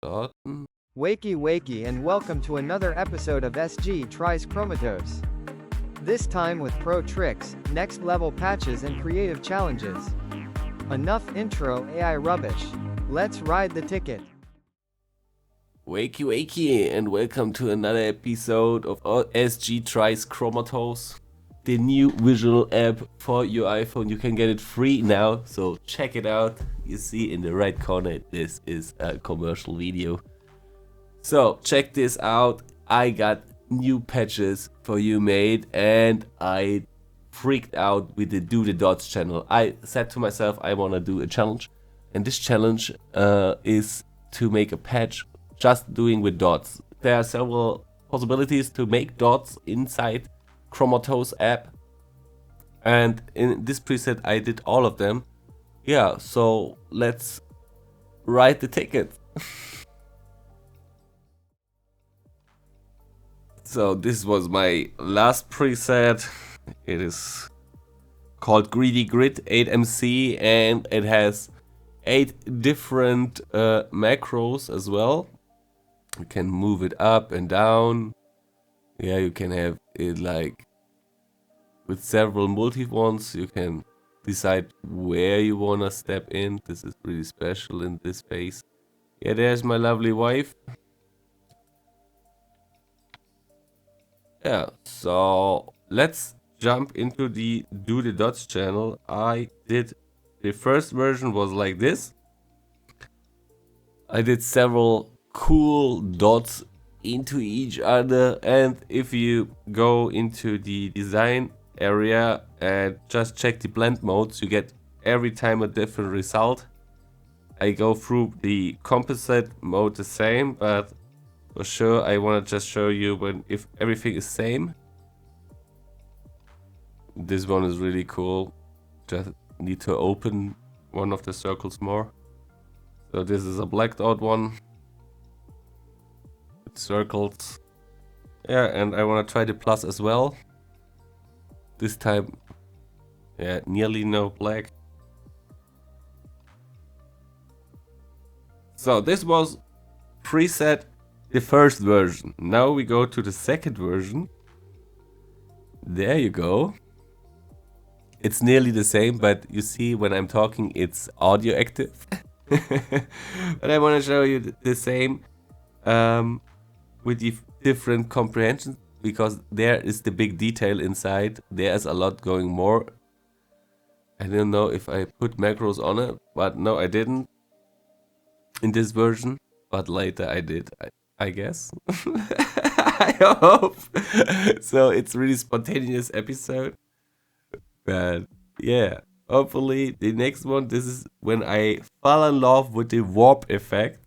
Starten. Wakey wakey and welcome to another episode of SG Tries Chromatose. This time with pro tricks, next level patches and creative challenges. Enough intro AI rubbish. Let's ride the ticket. Wakey wakey and welcome to another episode of SG Tries Chromatose. The new visual app for your iPhone. You can get it free now, so check it out. You see in the right corner, this is a commercial video. So check this out. I got new patches for you made and I freaked out with the Do the Dots channel. I said to myself I want to do a challenge, and this challenge is to make a patch just doing with dots. There are several possibilities to make dots inside Chromatose app, and in this preset I did all of them. Yeah, so let's write the ticket. So this was my last preset. It is called Greedy Grid 8MC and it has 8 different macros as well. You can move it up and down. Yeah, you can have it like with several multi ones. You can decide where you wanna step in. This is really special in this phase. Yeah, there's my lovely wife. Yeah, so let's jump into the Do the Dots channel. The first version was like this. I did several cool dots into each other, and if you go into the design area and just check the blend modes, you get every time a different result. I go through the composite mode the same, but for sure I want to just show you if everything is same. This one is really cool. Just need to open one of the circles more. So this is a blacked out one. Circles. Yeah, and I want to try the plus as well. This time, yeah, nearly no black. So this was preset the first version. Now we go to the second version. There you go. It's nearly the same, but you see when I'm talking it's audio active. But I want to show you the same with the different comprehensions, because there is the big detail inside. There's a lot going more. I don't know if I put macros on it, but no, I didn't in this version, but later I did, I guess. I hope. So it's really spontaneous episode, but yeah, hopefully the next one, this is when I fall in love with the warp effect.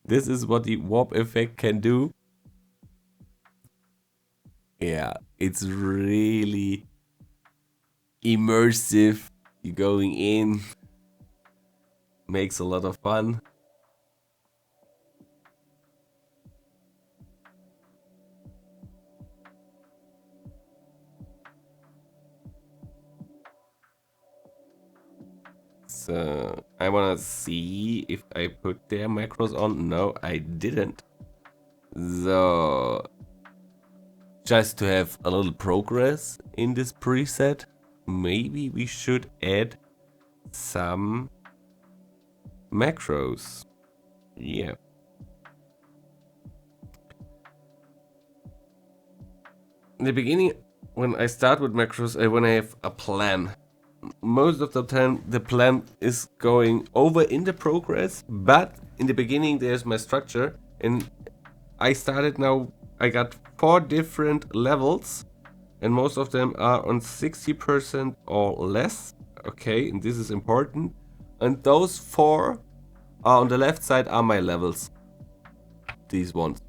This is what the warp effect can do. Yeah, it's really immersive. You're going in, makes a lot of fun. So I wanna see if I put their macros on. No, I didn't. So just to have a little progress in this preset, maybe we should add some macros. Yeah. In the beginning, when I start with macros, I want to have a plan. Most of the time the plan is going over in the progress, but in the beginning there's my structure, and I started now. I got 4 different levels and most of them are on 60% or less. Okay, and this is important, and those 4 are on the left side are my levels, these ones.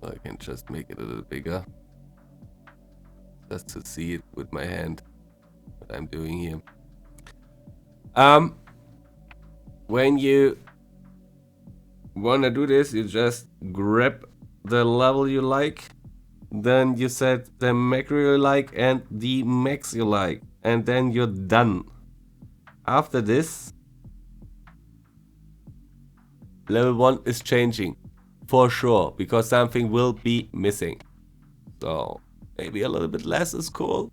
I can just make it a little bigger just to see it with my hand. I'm doing here. When you wanna do this, you just grab the level you like, then you set the macro you like and the max you like, and then you're done. After this, level 1 is changing. For sure, because something will be missing. So, maybe a little bit less is cool.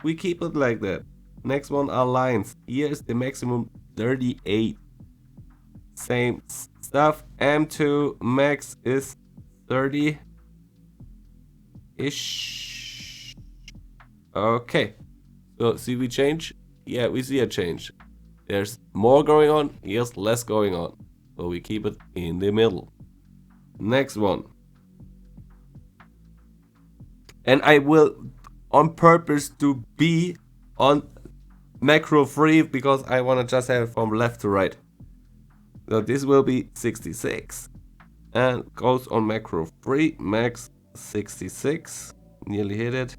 We keep it like that. Next one are lines. Here is the maximum 38. Same stuff. M2 max is 30-ish. Okay. So, see we change? Yeah, we see a change. There's more going on, here's less going on. So we keep it in the middle. Next one. And I will on purpose to be on macro free because I want to just have it from left to right. So this will be 66 and goes on macro free, max 66. Nearly hit it.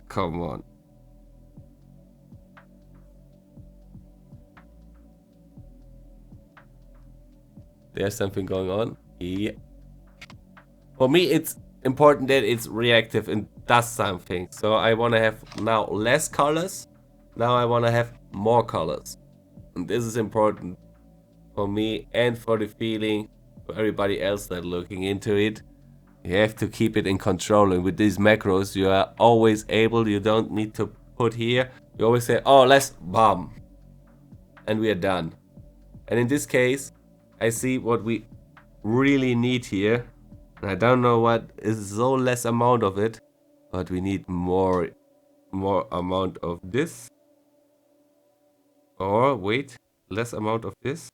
Come on. There's something going on. Yeah. For me, it's important that it's reactive and does something. So I want to have now less colors. Now I want to have more colors. And this is important for me and for the feeling for everybody else that looking into it. You have to keep it in control. And with these macros, you are always able. You don't need to put here. You always say, oh, let's bomb. And we are done. And in this case, I see what we really need here. And I don't know what is so less amount of it, but we need more amount of this. Or wait, less amount of this.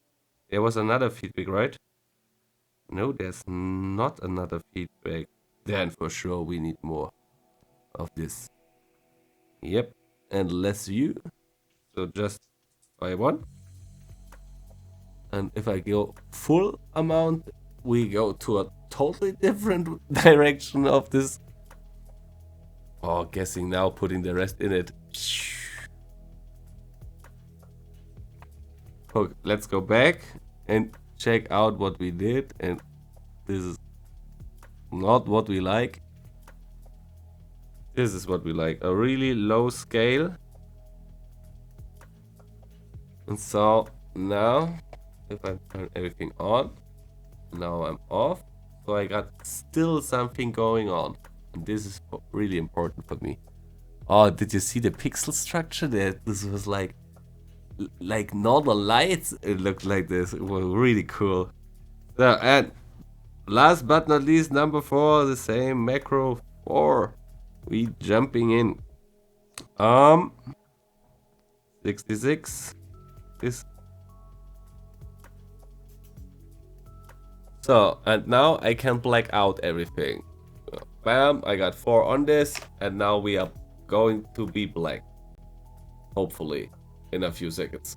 There was another feedback, right? No, there's not another feedback. Then for sure we need more of this. Yep, and less you. So just by one. And if I go full amount, we go to a totally different direction of this. Oh, guessing now, putting the rest in it. Okay, let's go back and check out what we did. And this is not what we like. This is what we like. A really low scale. And so now, if I turn everything on, now I'm off. So I got still something going on. And this is really important for me. Oh, did you see the pixel structure there? This was like normal lights. It looked like this. It was really cool. So, and last but not least, number 4, the same macro 4. We jumping in. 66 is. So, and now I can black out everything. So, bam, I got 4 on this, and now we are going to be black. Hopefully, in a few seconds.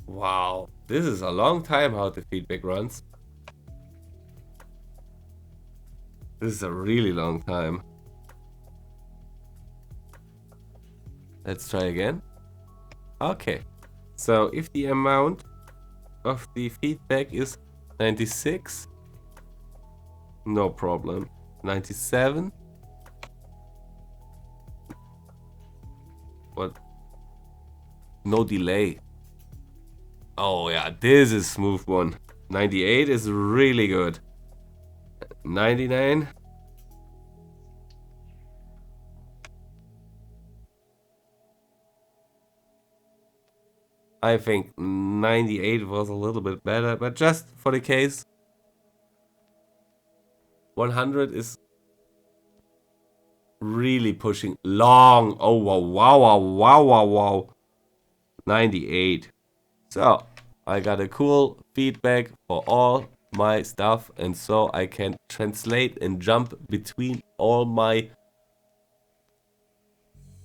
Wow, this is a long time how the feedback runs. This is a really long time. Let's try again. Okay, so if the amount of the feedback is 96, no problem. 97. What? No delay. Oh yeah, this is smooth one. 98 is really good. 99. I think 98 was a little bit better, but just for the case, 100 is really pushing long. Oh wow, wow, wow, wow, wow, wow. 98. So I got a cool feedback for all my stuff, and so I can translate and jump between all my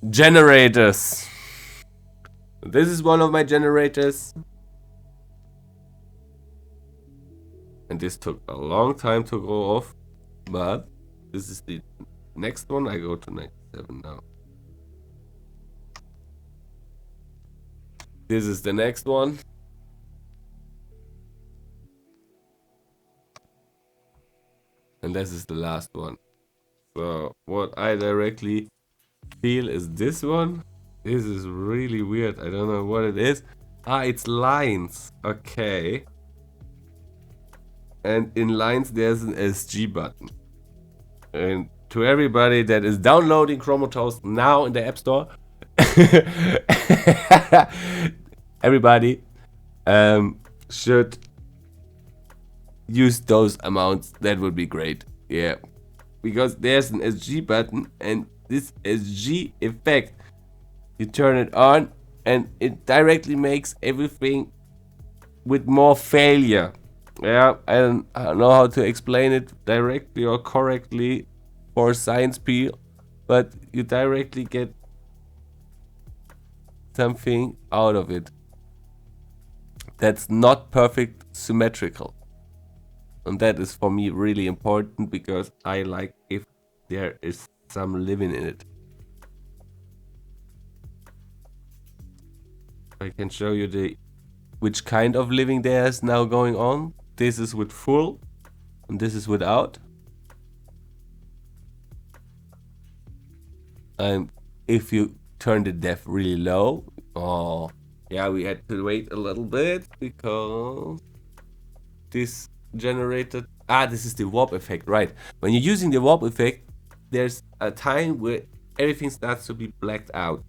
generators. This is one of my generators. And this took a long time to go off, but this is the next one. I go to 97 now. This is the next one. And this is the last one. So what I directly feel is this one. This is really weird. I don't know what it is. Ah, it's lines. Okay. And in lines, there's an SG button. And to everybody that is downloading Chromatose now in the App Store, everybody should use those amounts. That would be great. Yeah. Because there's an SG button, and this SG effect, you turn it on, and it directly makes everything with more failure. Yeah, I don't know how to explain it directly or correctly for science people, but you directly get something out of it that's not perfect symmetrical. And that is for me really important because I like if there is some living in it. I can show you which kind of living there is now going on. This is with full and this is without. And if you turn the depth really low, oh yeah, we had to wait a little bit because this generated, this is the warp effect, right? When you're using the warp effect, there's a time where everything starts to be blacked out.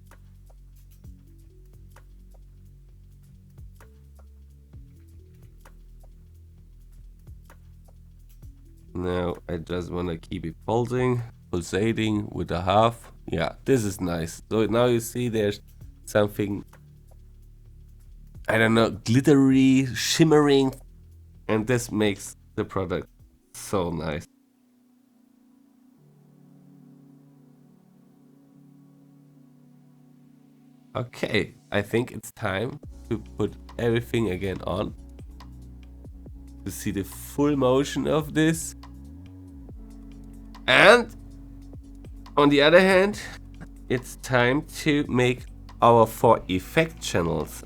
Now I just want to keep it pulsating with a half. Yeah, this is nice. So now you see there's something, I don't know, glittery, shimmering, and this makes the product so nice. Okay, I think it's time to put everything again on to see the full motion of this. And on the other hand, it's time to make our 4 effect channels.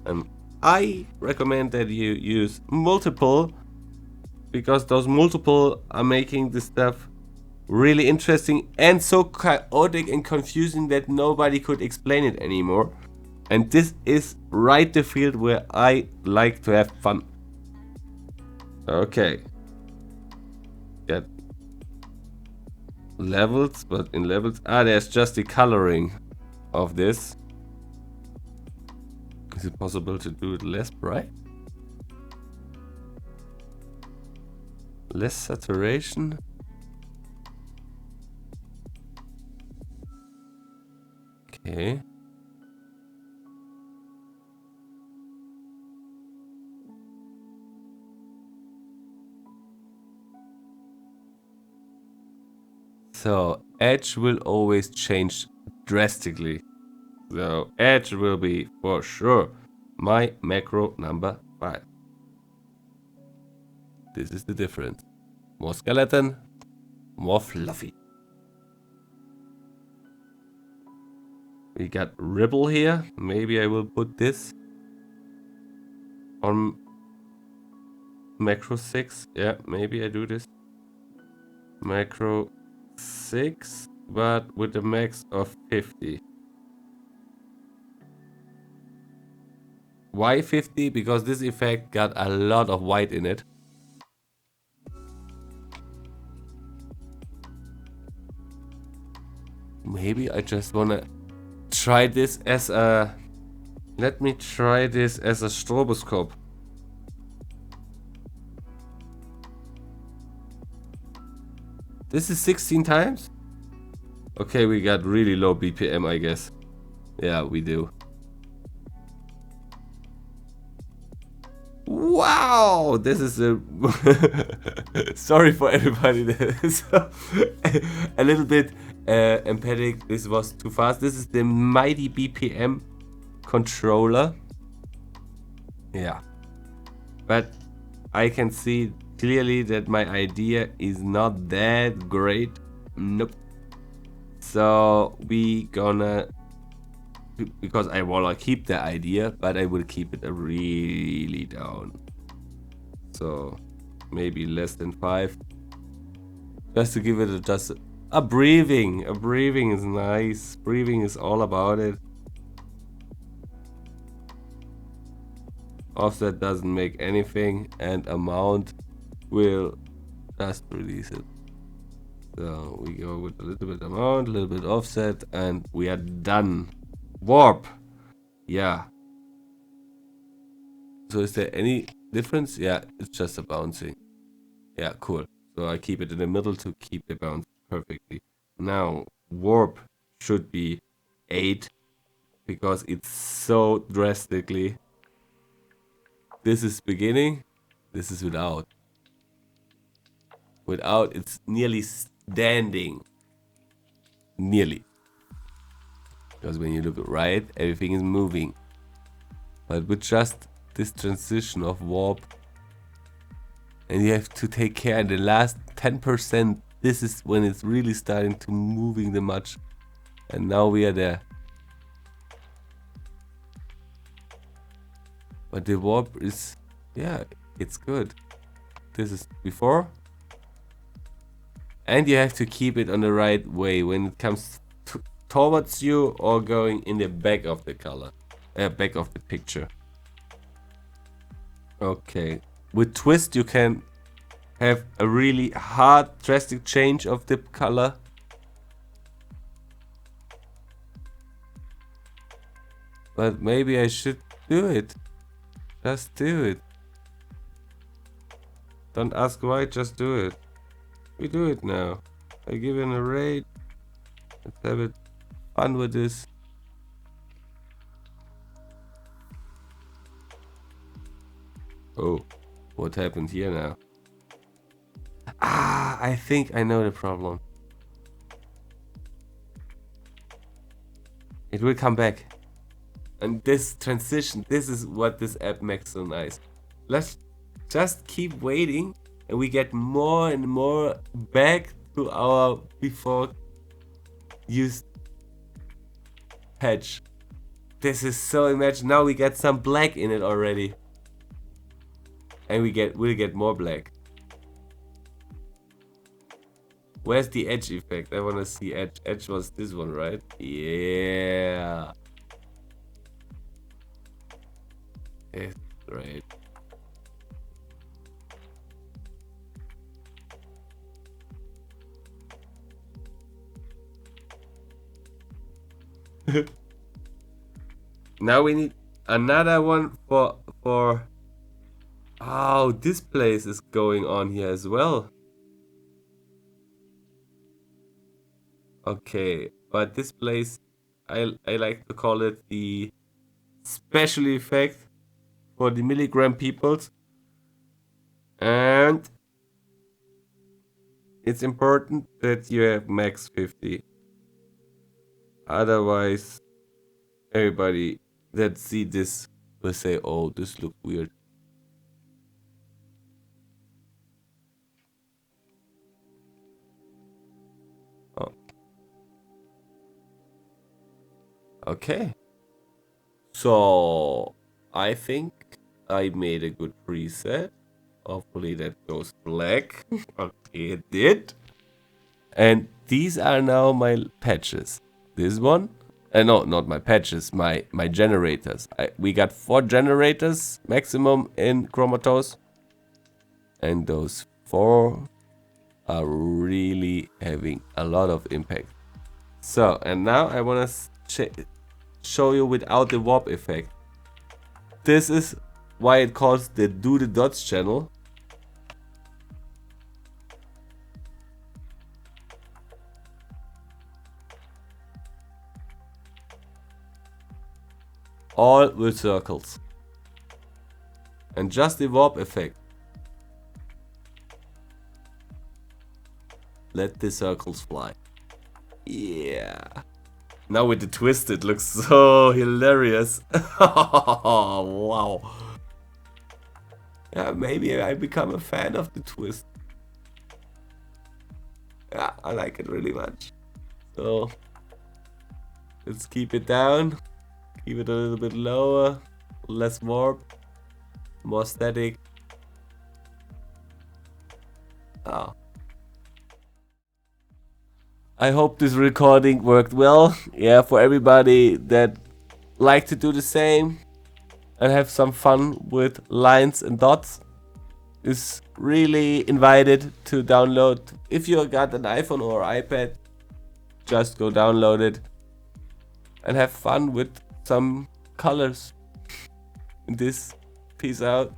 I recommend that you use multiple, because those multiple are making the stuff really interesting and so chaotic and confusing that nobody could explain it anymore. And this is right the field where I like to have fun. Okay. Got levels, but in levels, there's just the coloring of this. Is it possible to do it less bright? Less saturation? Okay. So edge will always change drastically. So edge will be for sure my macro number 5. This is the difference. More skeleton, more fluffy. We got ripple here. Maybe I will put this on macro 6. Yeah, maybe I do this. Macro 6, but with a max of 50. Why 50? Because this effect got a lot of white in it. Maybe I just wanna try this as a... Let me try this as a stroboscope. This is 16 times? Okay, we got really low BPM, I guess. Yeah, we do. Wow, this is a... Sorry for everybody that is a little bit empathic. This was too fast. This is the midi BPM controller. Yeah. But I can see clearly that my idea is not that great. Nope. So we gonna, because I wanna keep the idea, but I will keep it really down. So maybe less than 5. Just to give it just a breathing. A breathing is nice. Breathing is all about it. Offset doesn't make anything, and amount will just release it. So we go with a little bit amount, a little bit offset, and we are done. Warp. Yeah. So is there any difference? Yeah, it's just a bouncing. Yeah, cool. So I keep it in the middle to keep the bounce perfectly. Now, warp should be 8 because it's so drastically. This is beginning, this is without. Without, it's nearly standing. Nearly. Because when you look right, everything is moving. But with just this transition of warp, and you have to take care in the last 10%, this is when it's really starting to moving the much. And now we are there. But the warp is, yeah, it's good. This is before. And you have to keep it on the right way when it comes towards you or going in the back of the color. Back of the picture. Okay. With twist you can have a really hard drastic change of the color. But maybe I should do it. Just do it. Don't ask why, just do it. We do it now. I give it a rate. Let's have it fun with this. Oh, what happened here now? Ah, I think I know the problem. It will come back. And this transition, this is what this app makes so nice. Let's just keep waiting and we get more and more back to our before used patch. This is so imagine now we get some black in it already. And we'll get more black. Where's the edge effect? I wanna see edge. Edge was this one, right? Yeah. It's great. Now we need another one for oh, this place is going on here as well. Okay, but this place I like to call it the special effect for the milligram peoples. And it's important that you have max 50. Otherwise everybody that see this will say, oh, this looks weird. Oh. Okay. So I think I made a good preset. Hopefully that goes black. Okay, it did. And these are now my patches. This one. No, not my patches, my generators. We got 4 generators maximum in Chromatose. And those 4 are really having a lot of impact. So, and now I want to show you without the warp effect. This is why it calls the do the dots channel. All with circles. And just the warp effect. Let the circles fly. Yeah. Now with the twist it looks so hilarious. Wow. Yeah, maybe I become a fan of the twist. Yeah, I like it really much. So let's keep it down. Keep it a little bit lower. Less warp. More static. Oh. I hope this recording worked well. Yeah, for everybody that like to do the same. and have some fun with lines and dots is really invited to download. If you got an iPhone or iPad, just go download it and have fun with some colors in this. Peace out.